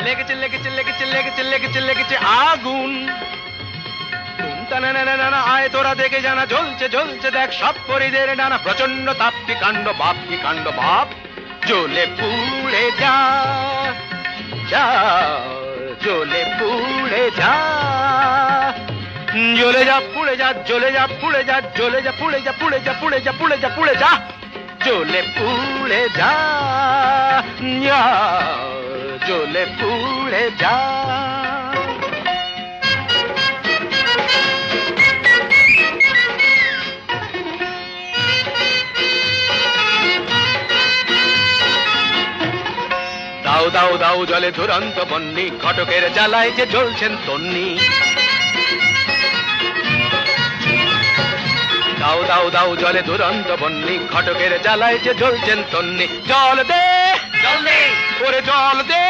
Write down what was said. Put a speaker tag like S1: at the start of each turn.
S1: লেগেছে লেগেছে লেগেছে লেগেছে লেগেছে লেগেছে আগুন। টানানানানা, আয় তোরা দেখে জানা, জ্বলছে জ্বলছে দেখ সব পরিদের ডানা, প্রচন্ড তাপ কি কাণ্ড বাপ, কি কাণ্ড বাপ, জ্বলে পুড়ে যা যা, জ্বলে পুড়ে যা, জ্বলে যা পুড়ে যা, জ্বলে যা পুড়ে যা, জ্বলে যা পুড়ে যা, পুড়ে যা পুড়ে যা, পুড়ে যা পুড়ে যা, জ্বলে পুড়ে যা, জ্বলে পুড়ে যা। দাও দাও দাও জলে দুরন্ত বন্যি, ঘটকের জ্বালায় যে জ্বলছেন তন্নি। দাও দাও দাও জলে দুরন্ত বন্যি, ঘটকের জ্বালায় যে জ্বলছেন তন্নি। জল দে, জল দে, ওরে জল দে।